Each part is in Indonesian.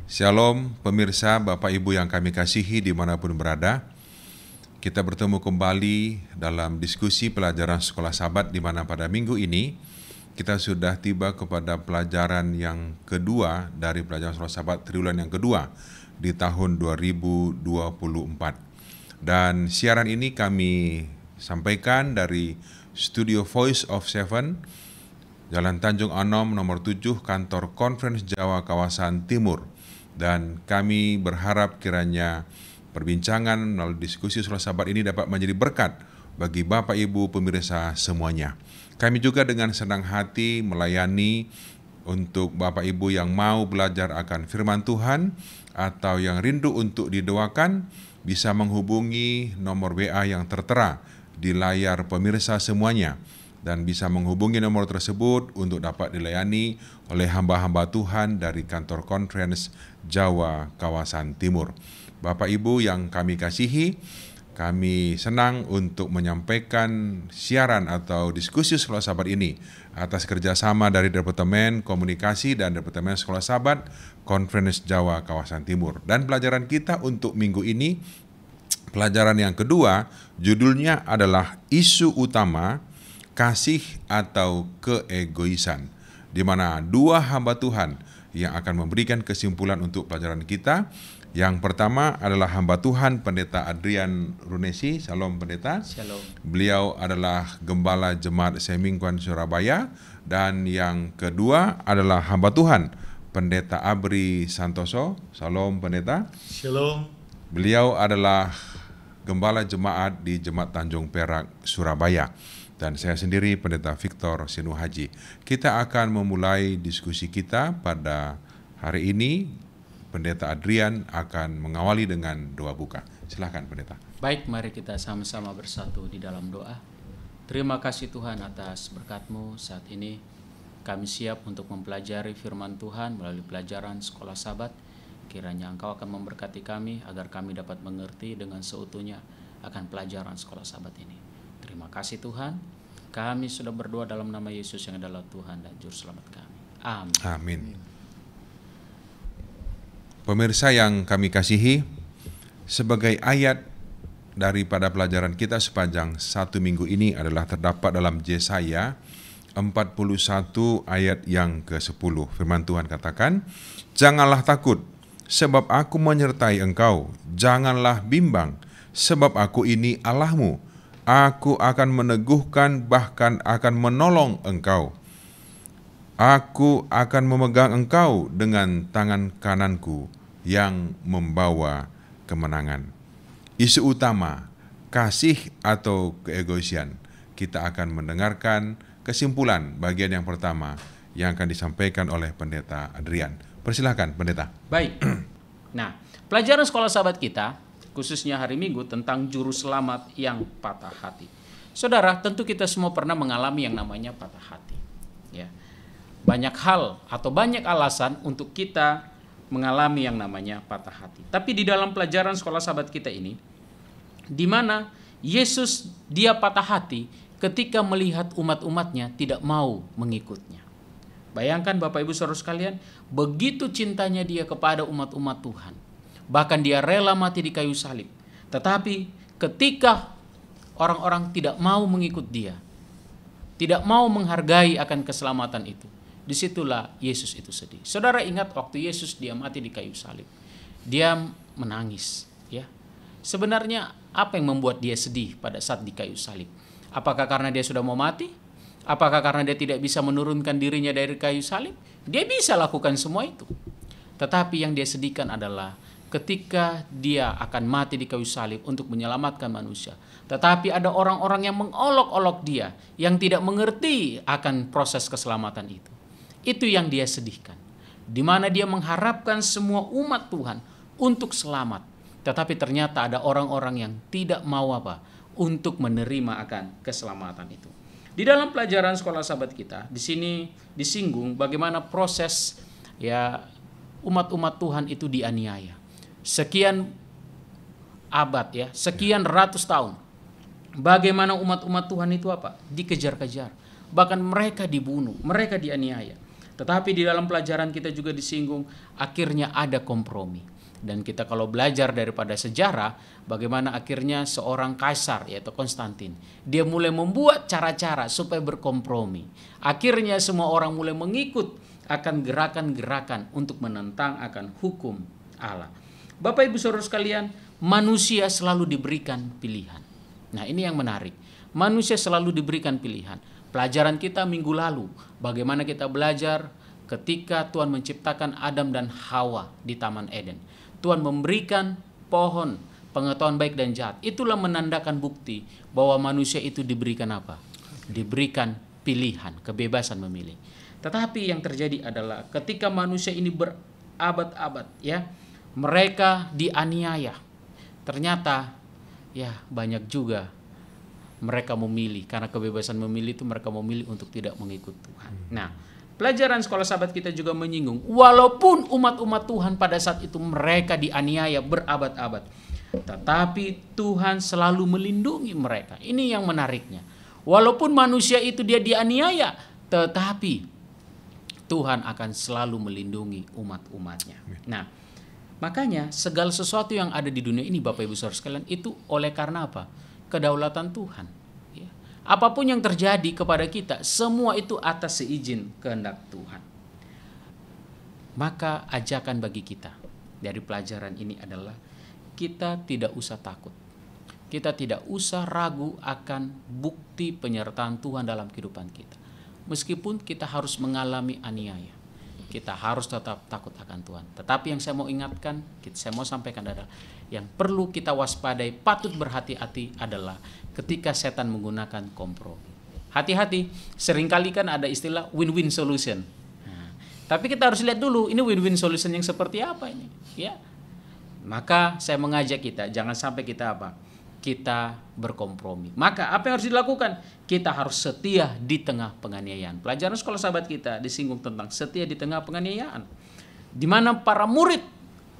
Shalom pemirsa, Bapak Ibu yang kami kasihi dimanapun berada. Kita bertemu kembali dalam diskusi pelajaran sekolah Sabat, di mana pada minggu ini kita sudah tiba kepada pelajaran yang kedua dari pelajaran sekolah Sabat triwulan yang kedua di tahun 2024. Dan siaran ini kami sampaikan dari Studio Voice of Seven, Jalan Tanjung Anom nomor 7, Kantor Conference Jawa Kawasan Timur. Dan kami berharap kiranya perbincangan melalui diskusi sekolah Sabat ini dapat menjadi berkat bagi Bapak Ibu pemirsa semuanya. Kami juga dengan senang hati melayani untuk Bapak Ibu yang mau belajar akan firman Tuhan atau yang rindu untuk didoakan, bisa menghubungi nomor WA yang tertera di layar pemirsa semuanya, dan bisa menghubungi nomor tersebut untuk dapat dilayani oleh hamba-hamba Tuhan dari Kantor Conference Jawa Kawasan Timur. Bapak Ibu yang kami kasihi, kami senang untuk menyampaikan siaran atau diskusi Sekolah Sabat ini atas kerjasama dari Departemen Komunikasi dan Departemen Sekolah Sabat Conference Jawa Kawasan Timur. Dan pelajaran kita untuk minggu ini, pelajaran yang kedua, judulnya adalah isu utama kasih atau keegoisan, di mana dua hamba Tuhan yang akan memberikan kesimpulan untuk pelajaran kita. Yang pertama adalah hamba Tuhan Pendeta Adrian Runesi. Shalom Pendeta. Shalom. Beliau adalah Gembala Jemaat Semingguan Surabaya. Dan yang kedua adalah hamba Tuhan Pendeta Abri Santoso. Shalom Pendeta. Shalom. Beliau adalah Gembala Jemaat di Jemaat Tanjung Perak, Surabaya. Dan saya sendiri Pendeta Victor Sinu Haji. Kita akan memulai diskusi kita pada hari ini. Pendeta Adrian akan mengawali dengan doa buka. Silakan Pendeta. Baik, mari kita sama-sama bersatu di dalam doa. Terima kasih Tuhan atas berkat-Mu saat ini. Kami siap untuk mempelajari firman Tuhan melalui pelajaran sekolah Sabat. Kiranya Engkau akan memberkati kami agar kami dapat mengerti dengan seutuhnya akan pelajaran sekolah Sabat ini. Terima kasih Tuhan. Kami sudah berdoa dalam nama Yesus yang adalah Tuhan dan Juru Selamat kami. Amin. Amin. Pemirsa yang kami kasihi, sebagai ayat daripada pelajaran kita sepanjang satu minggu ini adalah terdapat dalam Yesaya 41 ayat yang ke-10. Firman Tuhan katakan, "Janganlah takut, sebab aku menyertai engkau. Janganlah bimbang, sebab aku ini Allahmu. Aku akan meneguhkan, bahkan akan menolong engkau. Aku akan memegang engkau dengan tangan kananku yang membawa kemenangan." Isu utama, kasih atau keegoisan. Kita akan mendengarkan kesimpulan bagian yang pertama yang akan disampaikan oleh Pendeta Adrian. Persilahkan Pendeta. Baik. Nah, pelajaran sekolah Sabat kita khususnya hari Minggu tentang juru selamat yang patah hati. Saudara, tentu kita semua pernah mengalami yang namanya patah hati. Ya. Banyak hal atau banyak alasan untuk kita mengalami yang namanya patah hati. Tapi di dalam pelajaran sekolah Sabat kita ini, di mana Yesus dia patah hati ketika melihat umat-umatnya tidak mau mengikutnya. Bayangkan Bapak Ibu Saudara sekalian, begitu cintanya dia kepada umat-umat Tuhan. Bahkan dia rela mati di kayu salib. Tetapi ketika orang-orang tidak mau mengikut dia, tidak mau menghargai akan keselamatan itu, disitulah Yesus itu sedih. Saudara ingat waktu Yesus dia mati di kayu salib, dia menangis. Ya, sebenarnya apa yang membuat dia sedih pada saat di kayu salib? Apakah karena dia sudah mau mati? Apakah karena dia tidak bisa menurunkan dirinya dari kayu salib? Dia bisa lakukan semua itu. Tetapi yang dia sedihkan adalah ketika dia akan mati di kayu salib untuk menyelamatkan manusia. Tetapi ada orang-orang yang mengolok-olok dia, yang tidak mengerti akan proses keselamatan itu. Itu yang dia sedihkan. Di mana dia mengharapkan semua umat Tuhan untuk selamat. Tetapi ternyata ada orang-orang yang tidak mau untuk menerima akan keselamatan itu. Di dalam pelajaran sekolah Sabat kita, di sini disinggung bagaimana proses ya umat-umat Tuhan itu dianiaya. Sekian abad ya, sekian ratus tahun. Bagaimana umat-umat Tuhan itu dikejar-kejar. Bahkan mereka dibunuh, mereka dianiaya. Tetapi di dalam pelajaran kita juga disinggung akhirnya ada kompromi. Dan kita kalau belajar daripada sejarah, bagaimana akhirnya seorang kaisar yaitu Konstantin, dia mulai membuat cara-cara supaya berkompromi. Akhirnya semua orang mulai mengikut akan gerakan-gerakan untuk menentang akan hukum Allah. Bapak Ibu Saudara sekalian, manusia selalu diberikan pilihan. Nah, ini yang menarik. Manusia selalu diberikan pilihan. Pelajaran kita minggu lalu, bagaimana kita belajar ketika Tuhan menciptakan Adam dan Hawa di Taman Eden. Tuhan memberikan pohon pengetahuan baik dan jahat. Itulah menandakan bukti bahwa manusia itu diberikan apa? Diberikan pilihan, kebebasan memilih. Tetapi yang terjadi adalah ketika manusia ini berabad-abad, ya, mereka dianiaya. Ternyata ya banyak juga mereka memilih, karena kebebasan memilih itu mereka memilih untuk tidak mengikut Tuhan. Nah, pelajaran sekolah sahabat kita juga menyinggung, walaupun umat-umat Tuhan pada saat itu mereka dianiaya berabad-abad, tetapi Tuhan selalu melindungi mereka. Ini yang menariknya. Walaupun manusia itu dia dianiaya, tetapi Tuhan akan selalu melindungi umat-umatnya. Nah, makanya segala sesuatu yang ada di dunia ini, Bapak Ibu Saudara sekalian, itu oleh karena apa? Kedaulatan Tuhan. Ya. Apapun yang terjadi kepada kita, semua itu atas seizin kehendak Tuhan. Maka ajakan bagi kita dari pelajaran ini adalah kita tidak usah takut. Kita tidak usah ragu akan bukti penyertaan Tuhan dalam kehidupan kita. Meskipun kita harus mengalami aniaya, kita harus tetap takut akan Tuhan. Tetapi yang saya mau ingatkan, saya mau sampaikan adalah yang perlu kita waspadai, patut berhati-hati adalah ketika setan menggunakan kompromi. Hati-hati, seringkali kan ada istilah win-win solution. Nah, tapi kita harus lihat dulu, ini win-win solution yang seperti apa ini, ya. Maka saya mengajak kita, jangan sampai kita apa? Kita berkompromi. Maka apa yang harus dilakukan? Kita harus setia di tengah penganiayaan. Pelajaran sekolah sahabat kita disinggung tentang setia di tengah penganiayaan. Di mana para murid,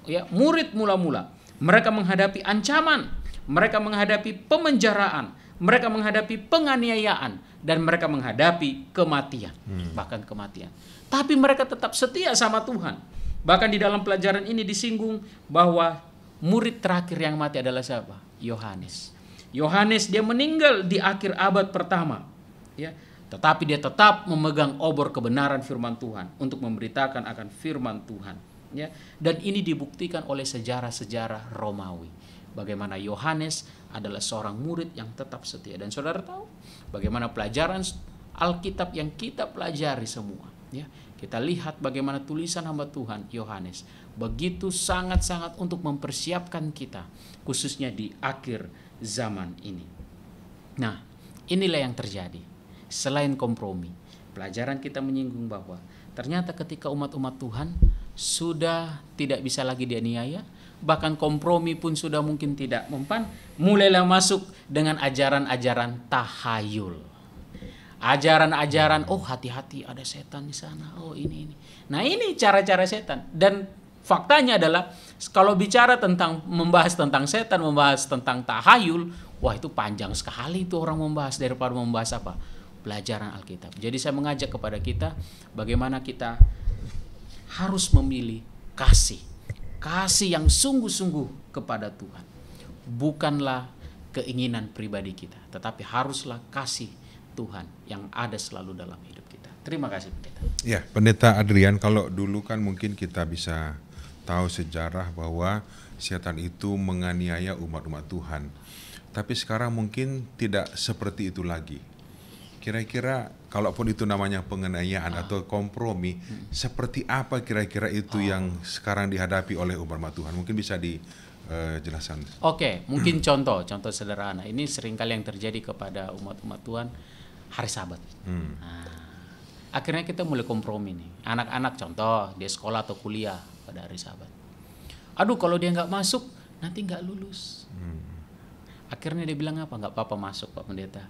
ya, murid mula-mula, mereka menghadapi ancaman, mereka menghadapi pemenjaraan, mereka menghadapi penganiayaan, dan mereka menghadapi kematian, bahkan kematian. Tapi mereka tetap setia sama Tuhan. Bahkan di dalam pelajaran ini disinggung bahwa murid terakhir yang mati adalah siapa? Yohanes. Yohanes dia meninggal di akhir abad pertama, ya. Tetapi dia tetap memegang obor kebenaran firman Tuhan untuk memberitakan akan firman Tuhan, ya. Dan ini dibuktikan oleh sejarah-sejarah Romawi. Bagaimana Yohanes adalah seorang murid yang tetap setia. Dan saudara tahu bagaimana pelajaran Alkitab yang kita pelajari semua, ya. Kita lihat bagaimana tulisan hamba Tuhan Yohanes begitu sangat-sangat untuk mempersiapkan kita, khususnya di akhir zaman ini. Nah, inilah yang terjadi. Selain kompromi, pelajaran kita menyinggung bahwa ternyata ketika umat-umat Tuhan sudah tidak bisa lagi dianiaya, bahkan kompromi pun sudah mungkin tidak mempan, mulailah masuk dengan ajaran-ajaran tahayul. Ajaran-ajaran, oh hati-hati ada setan di sana, oh ini. Nah, ini cara-cara setan. Dan faktanya adalah kalau bicara tentang membahas tentang setan, membahas tentang tahayul, wah itu panjang sekali itu orang membahas daripada membahas apa? Pelajaran Alkitab. Jadi saya mengajak kepada kita bagaimana kita harus memilih kasih. Kasih yang sungguh-sungguh kepada Tuhan. Bukanlah keinginan pribadi kita, tetapi haruslah kasih Tuhan yang ada selalu dalam hidup kita. Terima kasih Pendeta. Ya, Pendeta Adrian, kalau dulu kan mungkin kita bisa tahu sejarah bahwa setan itu menganiaya umat-umat Tuhan. Tapi sekarang mungkin tidak seperti itu lagi. Kira-kira kalaupun itu namanya penganiayaan atau kompromi, seperti apa kira-kira itu yang sekarang dihadapi oleh umat Tuhan? Mungkin bisa dijelaskan. Oke, mungkin contoh sederhana. Ini seringkali yang terjadi kepada umat-umat Tuhan hari Sabat. Nah, akhirnya kita mulai kompromi nih. Anak-anak contoh dia sekolah atau kuliah pada hari Sabat. Aduh, kalau dia nggak masuk nanti nggak lulus. Akhirnya dia bilang apa? Nggak apa-apa masuk Pak Pendeta.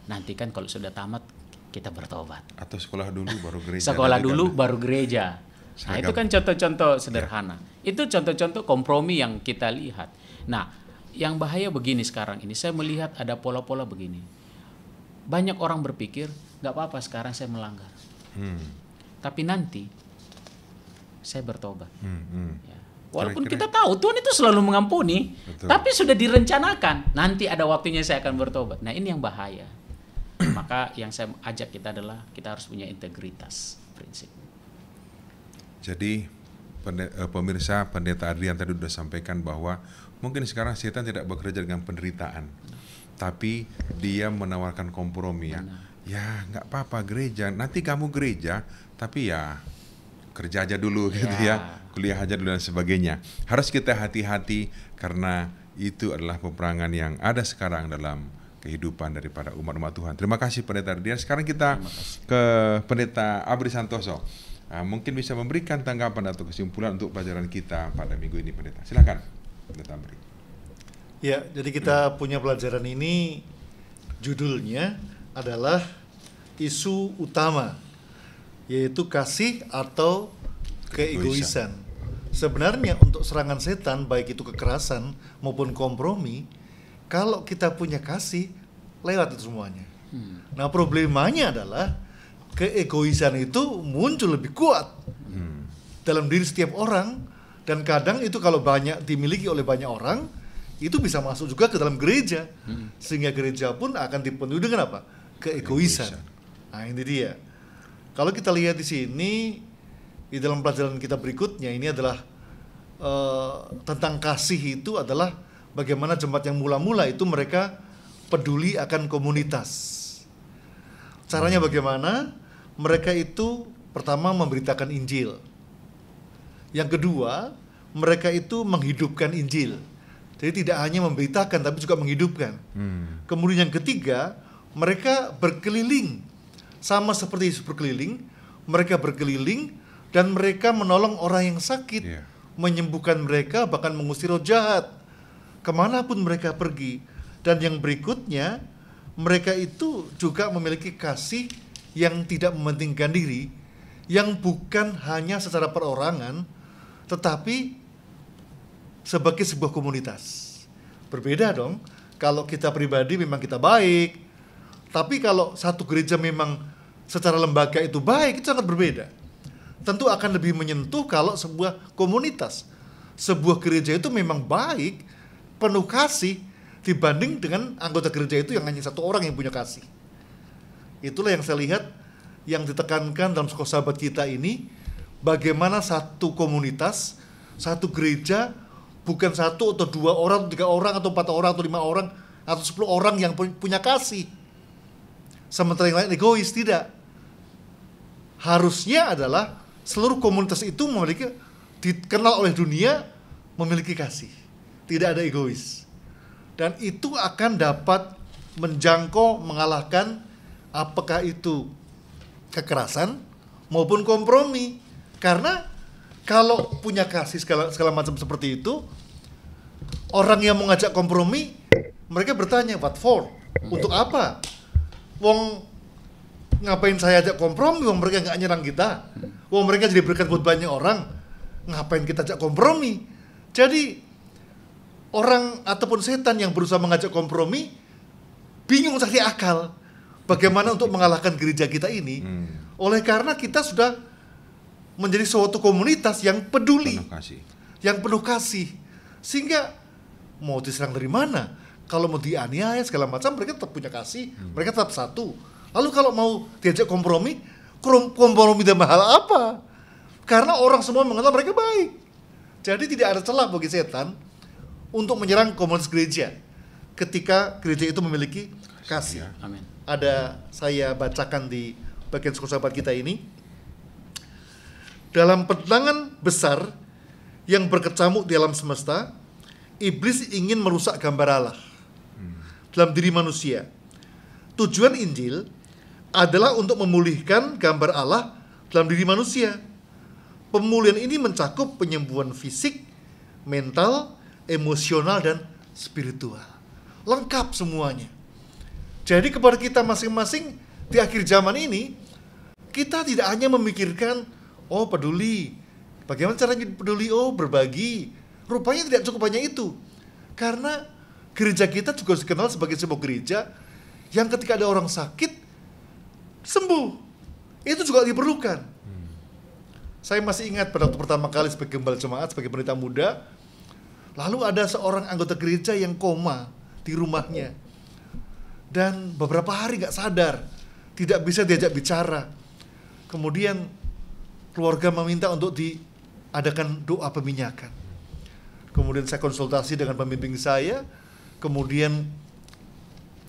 Nanti kan kalau sudah tamat kita bertobat. Atau sekolah dulu baru gereja. Sekolah dulu baru gereja. Nah, itu kan contoh-contoh sederhana. Itu contoh-contoh kompromi yang kita lihat. Nah, yang bahaya begini sekarang ini, saya melihat ada pola-pola begini. Banyak orang berpikir, nggak apa-apa sekarang saya melanggar. tapi nanti saya bertobat. Ya. Walaupun Kira-kira- kita tahu Tuhan itu selalu mengampuni, Betul. tapi sudah direncanakan nanti ada waktunya saya akan bertobat. Nah ini yang bahaya. Maka yang saya ajak kita adalah kita harus punya integritas prinsip. Jadi pemirsa, Pendeta Adrian tadi sudah sampaikan bahwa mungkin sekarang setan tidak bekerja dengan penderitaan, tapi dia menawarkan kompromi ya. Ya nggak apa-apa gereja, nanti kamu gereja, tapi ya kerja aja dulu gitu ya, kuliah aja dulu dan sebagainya. Harus kita hati-hati karena itu adalah peperangan yang ada sekarang dalam kehidupan daripada umat-umat Tuhan. Terima kasih Pendeta Adrian. Sekarang kita ke Pendeta Abri Santoso. Mungkin bisa memberikan tanggapan atau kesimpulan untuk pelajaran kita pada minggu ini, Pendeta. Silakan, Pendeta Abri. Ya, jadi kita punya pelajaran ini, judulnya adalah isu utama, yaitu kasih atau keegoisan. Sebenarnya untuk serangan setan, baik itu kekerasan maupun kompromi, kalau kita punya kasih, lewat itu semuanya. Nah problemanya adalah keegoisan itu muncul lebih kuat dalam diri setiap orang, dan kadang itu kalau banyak dimiliki oleh banyak orang, itu bisa masuk juga ke dalam gereja, sehingga gereja pun akan dipenuhi dengan apa? Keegoisan. Nah ini dia. Kalau kita lihat di sini, di dalam pelajaran kita berikutnya, ini adalah tentang kasih itu adalah bagaimana jemaat yang mula-mula itu mereka peduli akan komunitas. Caranya bagaimana? Mereka itu pertama memberitakan Injil. Yang kedua, mereka itu menghidupkan Injil. Jadi tidak hanya memberitakan tapi juga menghidupkan. Kemudian yang ketiga, mereka berkeliling. Sama seperti Yesus berkeliling, mereka berkeliling dan mereka menolong orang yang sakit, menyembuhkan mereka, bahkan mengusir roh jahat kemanapun mereka pergi. Dan yang berikutnya, mereka itu juga memiliki kasih yang tidak mementingkan diri, yang bukan hanya secara perorangan, tetapi sebagai sebuah komunitas. Berbeda dong, kalau kita pribadi memang kita baik, tapi kalau satu gereja memang secara lembaga itu baik, itu sangat berbeda. Tentu akan lebih menyentuh kalau sebuah komunitas, sebuah gereja itu memang baik, penuh kasih, dibanding dengan anggota gereja itu yang hanya satu orang yang punya kasih. Itulah yang saya lihat yang ditekankan dalam sekolah sahabat kita ini, bagaimana satu komunitas, satu gereja, bukan satu atau dua orang, atau tiga orang, atau empat orang, atau lima orang, atau 10 orang yang punya kasih. Sementara yang lain egois, tidak. Harusnya adalah seluruh komunitas itu memiliki, dikenal oleh dunia, memiliki kasih. Tidak ada egois. Dan itu akan dapat menjangkau, mengalahkan apakah itu kekerasan maupun kompromi. Karena kalau punya kasih segala macam seperti itu, orang yang mengajak kompromi, mereka bertanya, what for? Untuk apa? Wong ngapain saya ajak kompromi? Wong mereka nggak nyerang kita. Wong mereka jadi berkat buat banyak orang. Ngapain kita ajak kompromi? Jadi orang ataupun setan yang berusaha mengajak kompromi bingung cari akal bagaimana untuk mengalahkan gereja kita ini. Oleh karena kita sudah menjadi suatu komunitas yang peduli, yang penuh kasih, sehingga mau diserang dari mana? Kalau mau dianiaya segala macam, mereka tetap punya kasih, mereka tetap satu. Lalu kalau mau diajak kompromi dalam hal apa? Karena orang semua mengenal mereka baik. Jadi tidak ada celah bagi setan untuk menyerang komunitas gereja ketika gereja itu memiliki kasih. Amin. Ada, saya bacakan di bagian sekolah sahabat kita ini. Dalam pertentangan besar yang berkecamuk di alam semesta, iblis ingin merusak gambar Allah dalam diri manusia. Tujuan Injil adalah untuk memulihkan gambar Allah dalam diri manusia. Pemulihan ini mencakup penyembuhan fisik, mental, emosional, dan spiritual. Lengkap semuanya. Jadi kepada kita masing-masing di akhir zaman ini, kita tidak hanya memikirkan, oh peduli, bagaimana caranya peduli, oh berbagi. Rupanya tidak cukup hanya itu. Karena gereja kita juga dikenal sebagai sebuah gereja yang ketika ada orang sakit, sembuh. Itu juga diperlukan. Saya masih ingat pada waktu pertama kali sebagai gembala jemaat, sebagai pendeta muda, lalu ada seorang anggota gereja yang koma di rumahnya. Dan beberapa hari gak sadar, tidak bisa diajak bicara. Kemudian keluarga meminta untuk diadakan doa peminyakan. Kemudian saya konsultasi dengan pembimbing saya, kemudian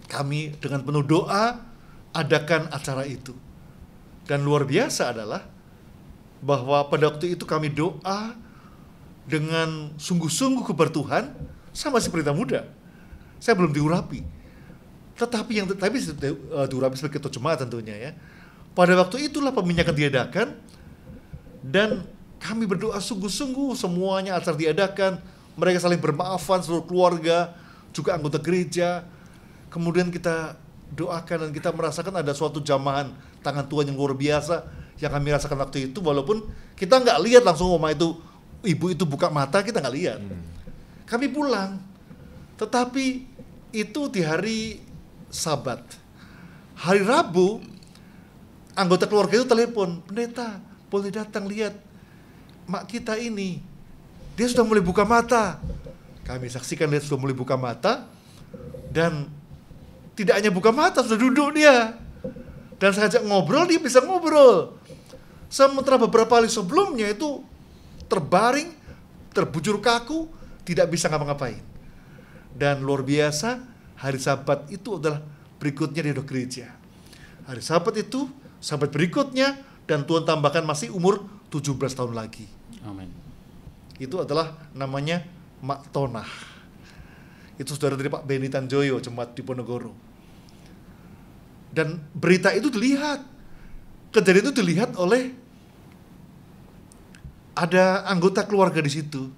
kami dengan penuh doa adakan acara itu. Dan luar biasa adalah bahwa pada waktu itu kami doa dengan sungguh-sungguh kepada Tuhan, sama si pendeta muda. Saya belum diurapi. Tapi diurapi sebagai ketua jemaat tentunya ya. Pada waktu itulah peminyakan diadakan, dan kami berdoa sungguh-sungguh, semuanya acara diadakan, mereka saling bermaafan, seluruh keluarga, juga anggota gereja. Kemudian kita doakan dan kita merasakan ada suatu jamahan tangan Tuhan yang luar biasa yang kami rasakan waktu itu, walaupun kita nggak lihat langsung ibu itu buka mata, kita nggak lihat. Kami pulang, tetapi itu di hari Sabat. Hari Rabu, anggota keluarga itu telepon, pendeta, boleh datang lihat mak kita ini, dia sudah mulai buka mata. Kami saksikan dia sudah mulai buka mata, dan tidak hanya buka mata, sudah duduk dia. Dan saya ajak ngobrol, dia bisa ngobrol. Sementara beberapa hari sebelumnya itu terbaring, terbujur kaku, tidak bisa ngapa-ngapain. Dan luar biasa, hari Sabat itu adalah berikutnya dia udah gereja. Hari Sabat itu, Sabat berikutnya, dan Tuhan tambahkan masih umur 17 tahun lagi. Amin. Itu adalah namanya Mak Tonah. Itu saudara dari Pak Beni Tanjoyo, jemaat di Ponorogo. Dan berita itu dilihat, kejadian itu dilihat oleh ada anggota keluarga di situ,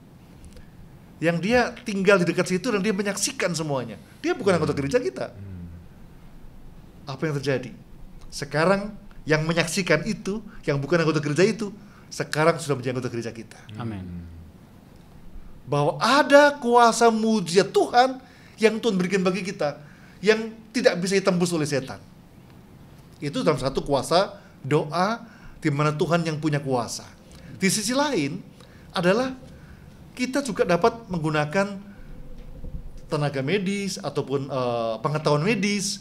yang dia tinggal di dekat situ dan dia menyaksikan semuanya. Dia bukan anggota gereja kita. Apa yang terjadi? Sekarang yang menyaksikan itu, yang bukan anggota gereja itu, sekarang sudah menjadi anggota gereja kita. Amin. Bahwa ada kuasa mujizat Tuhan yang Tuhan berikan bagi kita, yang tidak bisa ditembus oleh setan. Itu dalam satu kuasa doa, di mana Tuhan yang punya kuasa. Di sisi lain adalah kita juga dapat menggunakan tenaga medis ataupun pengetahuan medis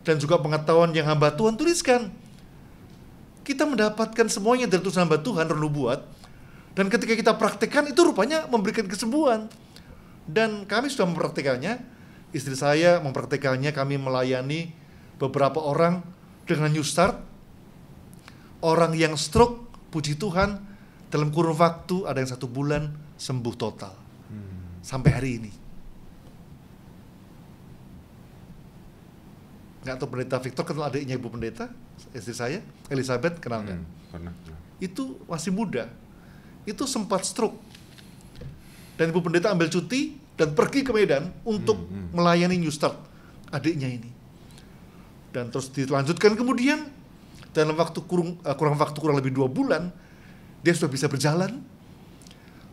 dan juga pengetahuan yang hamba Tuhan tuliskan. Kita mendapatkan semuanya dari tulisan hamba Tuhan nubuat, dan ketika kita praktekkan itu rupanya memberikan kesembuhan. Dan kami sudah mempraktekannya, istri saya mempraktekannya, kami melayani beberapa orang dengan New Start, orang yang stroke, puji Tuhan, dalam kurun waktu ada yang 1 bulan sembuh total. Sampai hari ini. Nggak tahu pendeta Victor kenal adiknya ibu pendeta, istri saya, Elizabeth, kenal nggak? Pernah. Itu masih muda. Itu sempat stroke. Dan ibu pendeta ambil cuti dan pergi ke Medan untuk melayani New Start adiknya ini. Dan terus dilanjutkan kemudian dalam waktu kurang lebih 2 bulan dia sudah bisa berjalan,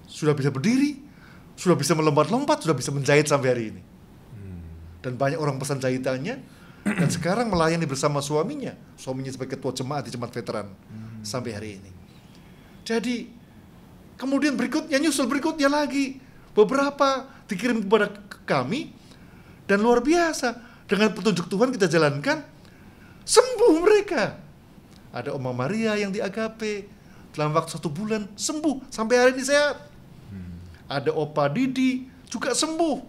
sudah bisa berdiri, sudah bisa melompat-lompat, sudah bisa menjahit sampai hari ini. Dan banyak orang pesan jahitannya, dan sekarang melayani bersama suaminya sebagai ketua jemaat di jemaat veteran sampai hari ini. Jadi kemudian nyusul berikutnya lagi, beberapa dikirim kepada kami, dan luar biasa dengan petunjuk Tuhan kita jalankan, sembuh mereka. Ada Oma Maria yang di Agape, dalam waktu 1 bulan sembuh, sampai hari ini sehat. Ada Opa Didi juga sembuh.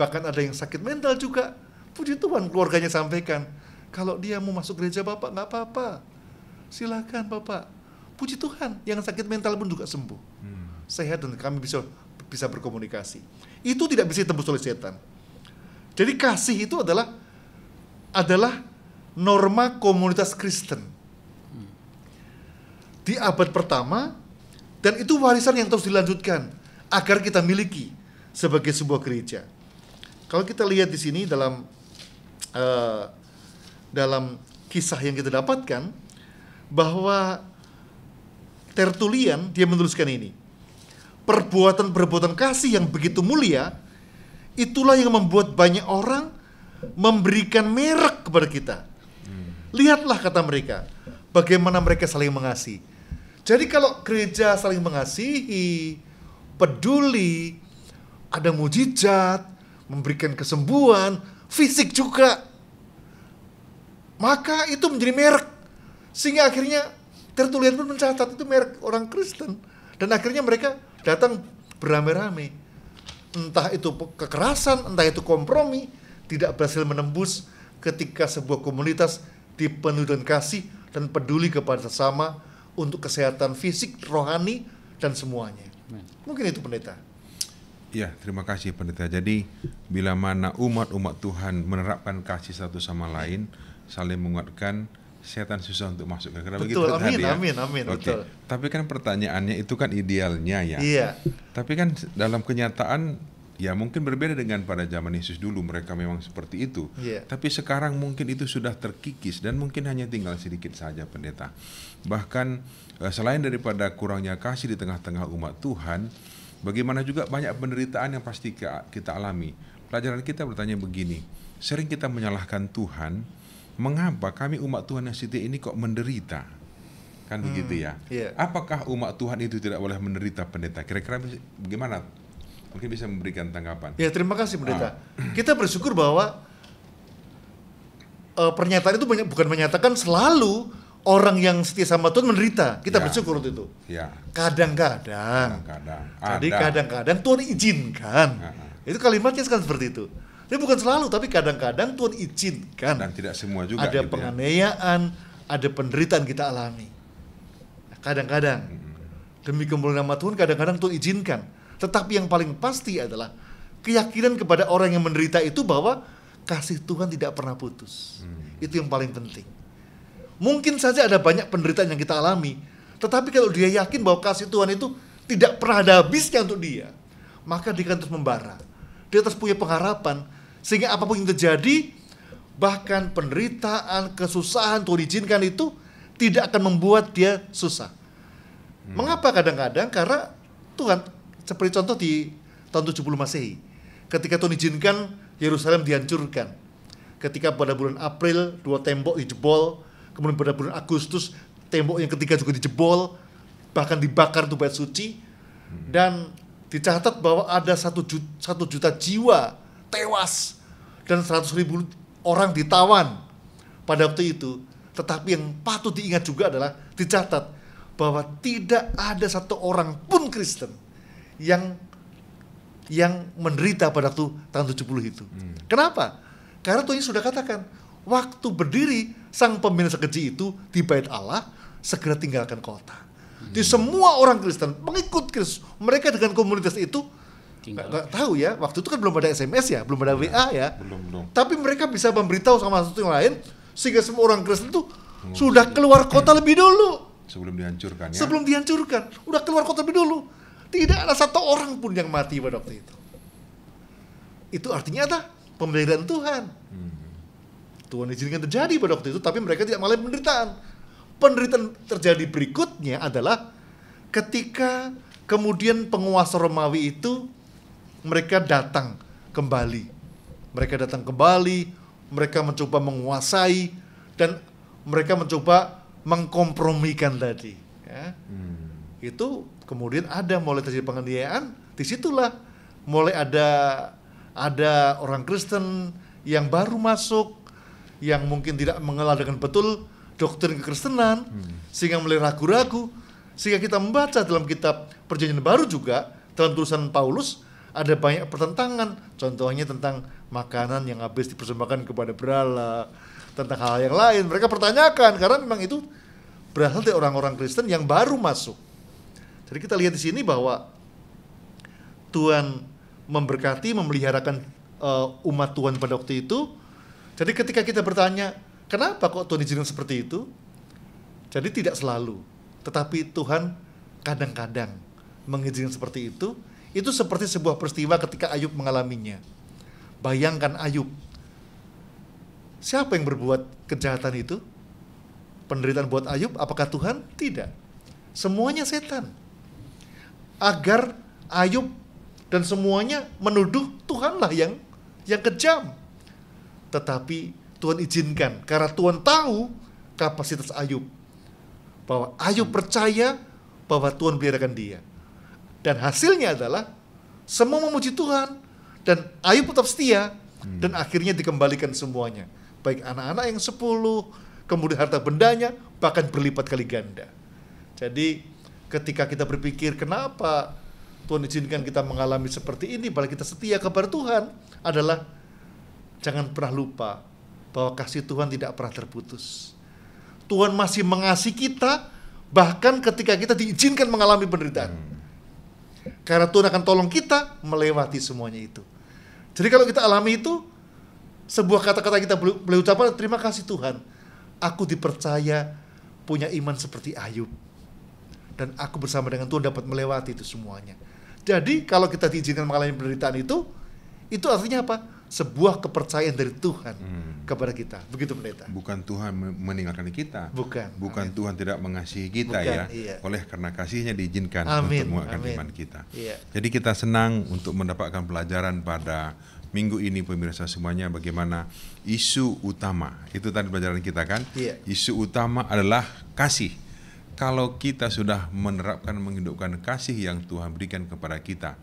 Bahkan ada yang sakit mental juga. Puji Tuhan, keluarganya sampaikan, kalau dia mau masuk gereja Bapak, nggak apa-apa, silakan Bapak. Puji Tuhan, yang sakit mental pun juga sembuh, sehat, dan kami bisa berkomunikasi. Itu tidak bisa ditembus oleh setan. Jadi kasih itu adalah norma komunitas Kristen di abad pertama, dan itu warisan yang terus dilanjutkan agar kita miliki sebagai sebuah gereja. Kalau kita lihat di sini dalam kisah yang kita dapatkan, bahwa Tertulian dia menuliskan ini, perbuatan-perbuatan kasih yang begitu mulia, itulah yang membuat banyak orang memberikan merek kepada kita. Lihatlah, kata mereka, bagaimana mereka saling mengasihi. Jadi kalau gereja saling mengasihi, peduli, ada mujizat, memberikan kesembuhan, fisik juga, maka itu menjadi merek. Sehingga akhirnya Tertullian pun mencatat itu merek orang Kristen. Dan akhirnya mereka datang beramai-ramai. Entah itu kekerasan, entah itu kompromi, tidak berhasil menembus ketika sebuah komunitas dipenuhi dengan kasih dan peduli kepada sesama untuk kesehatan fisik, rohani, dan semuanya. Mungkin itu pendeta. Ya, terima kasih pendeta. Jadi bila mana umat-umat Tuhan menerapkan kasih satu sama lain, saling menguatkan, setan susah untuk masuk. Kenapa begitu? Betul, amin, ya? amin, Oke. betul. Tapi kan pertanyaannya itu kan idealnya ya. Iya. Tapi kan dalam kenyataan ya mungkin berbeda dengan pada zaman Yesus dulu, mereka memang seperti itu. Iya. Tapi sekarang mungkin itu sudah terkikis dan mungkin hanya tinggal sedikit saja pendeta. Bahkan selain daripada kurangnya kasih di tengah-tengah umat Tuhan, bagaimana juga banyak penderitaan yang pasti kita alami. Pelajaran kita bertanya begini, sering kita menyalahkan Tuhan, mengapa kami umat Tuhan yang setia ini kok menderita? Kan begitu ya? Iya. Apakah umat Tuhan itu tidak boleh menderita pendeta? Kira-kira bagaimana? Mungkin bisa memberikan tanggapan. Ya, terima kasih pendeta. Kita bersyukur bahwa pernyataan itu bukan menyatakan selalu orang yang setia sama Tuhan menderita. Kita bersyukur untuk itu. Ya. Kadang-kadang. Jadi kadang-kadang Tuhan izinkan. Itu kalimatnya kan seperti itu. Tapi bukan selalu, tapi kadang-kadang Tuhan izinkan. Dan tidak semua juga. Ada gitu penganiayaan, ada penderitaan kita alami. Kadang-kadang. Demi kemuliaan nama Tuhan, kadang-kadang Tuhan izinkan. Tetapi yang paling pasti adalah keyakinan kepada orang yang menderita itu bahwa kasih Tuhan tidak pernah putus. Itu yang paling penting. Mungkin saja ada banyak penderitaan yang kita alami, tetapi kalau dia yakin bahwa kasih Tuhan itu tidak pernah ada habisnya untuk dia, maka dia akan terus membara. Dia terus punya pengharapan, sehingga apapun yang terjadi, bahkan penderitaan, kesusahan Tuhan izinkan itu tidak akan membuat dia susah. Mengapa kadang-kadang? Karena Tuhan, seperti contoh di tahun 70 Masehi, ketika Tuhan izinkan Yerusalem dihancurkan. Ketika pada bulan April 2 tembok dijebol, kemudian pada bulan Agustus tembok yang ketiga juga dijebol, bahkan dibakar itu bait suci, dan dicatat bahwa ada 1 juta jiwa tewas dan 100.000 orang ditawan pada waktu itu. Tetapi yang patut diingat juga adalah dicatat bahwa tidak ada satu orang pun Kristen yang menderita pada waktu tahun 70 itu. Kenapa? Karena Tuhan sudah katakan, waktu berdiri sang pembina sekeji itu di bait Allah, segera tinggalkan kota. Di semua orang Kristen mengikut Kristus, mereka dengan komunitas itu nggak tahu ya, waktu itu kan belum ada SMS ya, belum ada WA ya. Belum. Tapi mereka bisa memberitahu sama satu yang lain, sehingga semua orang Kristen itu sudah keluar kota lebih dulu. Sebelum dihancurkan ya. Sebelum dihancurkan, udah keluar kota lebih dulu. Tidak ada satu orang pun yang mati pada waktu itu. Itu artinya ada pemberian Tuhan. Tuhan izinkan terjadi pada waktu itu, tapi mereka tidak mengalami penderitaan. Penderitaan terjadi berikutnya adalah ketika kemudian penguasa Romawi itu mereka datang kembali. Mereka mencoba menguasai dan mereka mencoba mengkompromikan tadi. Ya. Itu kemudian ada mulai terjadi penganiayaan. Disitulah mulai ada orang Kristen yang baru masuk, yang mungkin tidak mengenal dengan betul doktrin kekristenan, sehingga mulai ragu-ragu. Sehingga kita membaca dalam kitab Perjanjian Baru juga, dalam tulisan Paulus, ada banyak pertentangan. Contohnya tentang makanan yang habis dipersembahkan kepada berhala, tentang hal yang lain. Mereka pertanyakan, karena memang itu berasal dari orang-orang Kristen yang baru masuk. Jadi kita lihat di sini bahwa Tuhan memberkati, memeliharakan umat Tuhan pada waktu itu. Jadi ketika kita bertanya, kenapa kok Tuhan izinkan seperti itu? Jadi tidak selalu, tetapi Tuhan kadang-kadang mengizinkan seperti itu. Itu seperti sebuah peristiwa ketika Ayub mengalaminya. Bayangkan Ayub, siapa yang berbuat kejahatan itu? Penderitaan buat Ayub, apakah Tuhan? Tidak. Semuanya setan. Agar Ayub dan semuanya menuduh Tuhanlah yang kejam. Tetapi Tuhan izinkan, karena Tuhan tahu kapasitas Ayub. Bahwa Ayub percaya bahwa Tuhan peliharakan dia. Dan hasilnya adalah semua memuji Tuhan, dan Ayub tetap setia, dan akhirnya dikembalikan semuanya. Baik anak-anak yang 10, kemudian harta bendanya, bahkan berlipat kali ganda. Jadi ketika kita berpikir kenapa Tuhan izinkan kita mengalami seperti ini, padahal kita setia kepada Tuhan, adalah jangan pernah lupa bahwa kasih Tuhan tidak pernah terputus. Tuhan masih mengasihi kita, bahkan ketika kita diizinkan mengalami penderitaan. Karena Tuhan akan tolong kita melewati semuanya itu. Jadi kalau kita alami itu, sebuah kata-kata kita boleh ucapkan, terima kasih Tuhan, aku dipercaya punya iman seperti Ayub. Dan aku bersama dengan Tuhan dapat melewati itu semuanya. Jadi kalau kita diizinkan mengalami penderitaan itu artinya apa? Sebuah kepercayaan dari Tuhan kepada kita. Begitu pendeta. Bukan Tuhan meninggalkan kita. Bukan Tuhan tidak mengasihi kita. Bukan, ya. iya. Oleh karena kasihnya diizinkan Amin, untuk menguatkan amin. iman kita. Iya. Jadi kita senang untuk mendapatkan pelajaran pada minggu ini, pemirsa semuanya, bagaimana isu utama. Itu tadi pelajaran kita kan. Iya. Isu utama adalah kasih. Kalau kita sudah menerapkan, menghidupkan kasih yang Tuhan berikan kepada kita,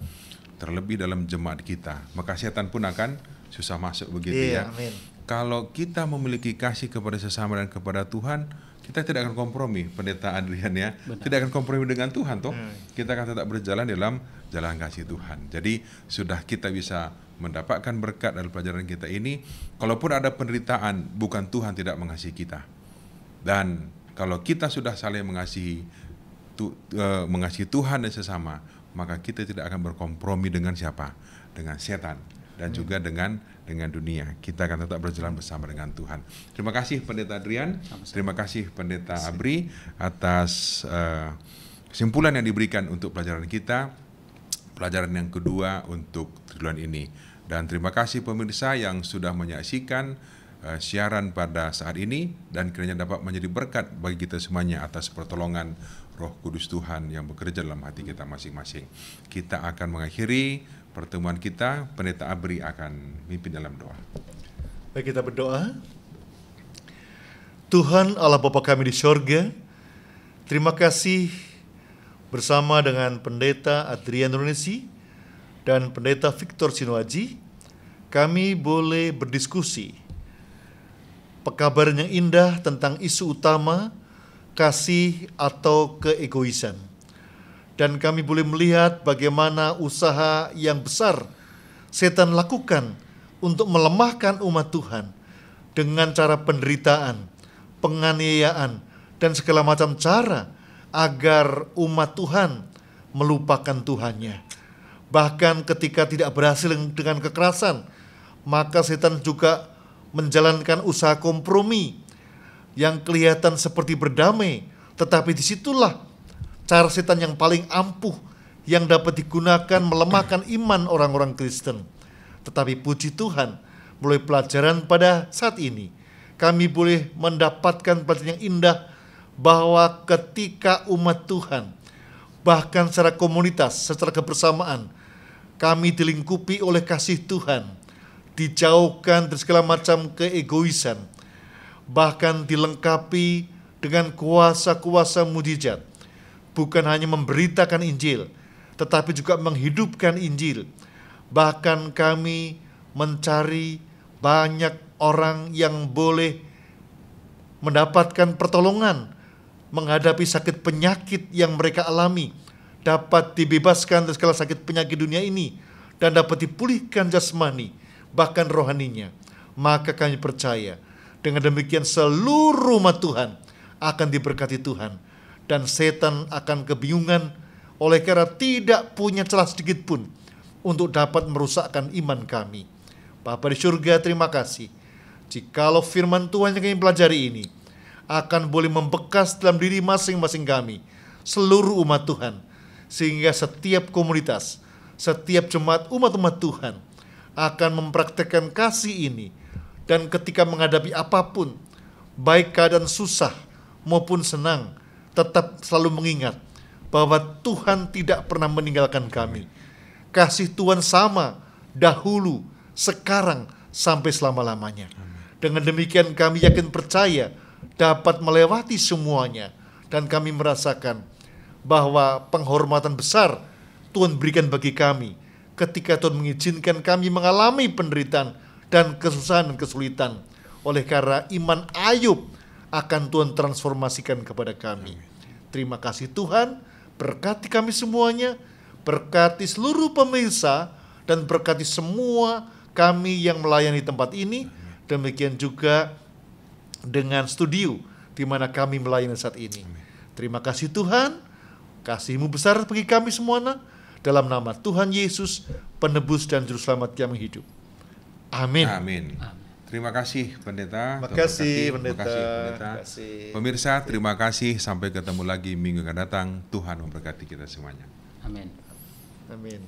terlebih dalam jemaat kita, maka setan pun akan susah masuk, begitu ya. Amin. Kalau kita memiliki kasih kepada sesama dan kepada Tuhan, kita tidak akan kompromi, Pendeta Adrian ya. Benar. Tidak akan kompromi dengan Tuhan toh. Kita akan tetap berjalan dalam jalan kasih Tuhan. Jadi sudah kita bisa mendapatkan berkat dari pelajaran kita ini. Kalaupun ada penderitaan, bukan Tuhan tidak mengasihi kita. Dan kalau kita sudah saling mengasihi Tuhan dan sesama, maka kita tidak akan berkompromi dengan siapa? Dengan setan dan juga dengan dunia. Kita akan tetap berjalan bersama dengan Tuhan. Terima kasih Pendeta Adrian, terima kasih Pendeta Abri atas kesimpulan yang diberikan untuk pelajaran kita, pelajaran yang kedua untuk triduan ini. Dan terima kasih pemirsa yang sudah menyaksikan siaran pada saat ini, dan kiranya dapat menjadi berkat bagi kita semuanya atas pertolongan Roh Kudus Tuhan yang bekerja dalam hati kita masing-masing. Kita akan mengakhiri pertemuan kita. Pendeta Abri akan mimpin dalam doa. Baik, kita berdoa. Tuhan Allah Bapa kami di sorga, terima kasih bersama dengan Pendeta Adrian Nurunisi dan Pendeta Victor Sinuaji, kami boleh berdiskusi pekabaran yang indah tentang isu utama kasih atau keegoisan. Dan kami boleh melihat bagaimana usaha yang besar setan lakukan untuk melemahkan umat Tuhan dengan cara penderitaan, penganiayaan, dan segala macam cara agar umat Tuhan melupakan Tuhannya. Bahkan ketika tidak berhasil dengan kekerasan, maka setan juga menjalankan usaha kompromi yang kelihatan seperti berdamai, tetapi disitulah cara setan yang paling ampuh yang dapat digunakan melemahkan iman orang-orang Kristen. Tetapi puji Tuhan, melalui pelajaran pada saat ini, kami boleh mendapatkan pelajaran yang indah bahwa ketika umat Tuhan, bahkan secara komunitas, secara kebersamaan, kami dilingkupi oleh kasih Tuhan, dijauhkan dari segala macam keegoisan, bahkan dilengkapi dengan kuasa-kuasa mujizat, bukan hanya memberitakan Injil, tetapi juga menghidupkan Injil. Bahkan kami mencari banyak orang yang boleh mendapatkan pertolongan menghadapi sakit penyakit yang mereka alami, dapat dibebaskan dari segala sakit penyakit dunia ini, dan dapat dipulihkan jasmani, bahkan rohaninya. Maka kami percaya, dengan demikian seluruh umat Tuhan akan diberkati Tuhan, dan setan akan kebingungan oleh karena tidak punya celah sedikit pun untuk dapat merusakkan iman kami. Bapa di surga, terima kasih jikalau firman Tuhan yang kami pelajari ini akan boleh membekas dalam diri masing-masing kami, seluruh umat Tuhan, sehingga setiap komunitas, setiap jemaat umat-umat Tuhan akan mempraktekkan kasih ini, dan ketika menghadapi apapun, baik keadaan susah maupun senang, tetap selalu mengingat bahwa Tuhan tidak pernah meninggalkan kami. Kasih Tuhan sama dahulu, sekarang, sampai selama-lamanya. Dengan demikian kami yakin percaya dapat melewati semuanya, dan kami merasakan bahwa penghormatan besar Tuhan berikan bagi kami ketika Tuhan mengizinkan kami mengalami penderitaan dan kesusahan dan kesulitan. Oleh karena iman Ayub akan Tuhan transformasikan kepada kami. Terima kasih Tuhan, berkati kami semuanya, berkati seluruh pemirsa, dan berkati semua kami yang melayani tempat ini. Demikian juga dengan studio di mana kami melayani saat ini. Terima kasih Tuhan, kasih-Mu besar bagi kami semuanya. Dalam nama Tuhan Yesus, penebus dan juru selamat kami hidup. Amin. Amin. Terima kasih Pendeta. Terima kasih Tuhan Pendeta. berkati. Terima kasih Pendeta. Terima kasih. Pemirsa, terima kasih. Sampai ketemu lagi minggu akan datang. Tuhan memberkati kita semuanya. Amin. Amin.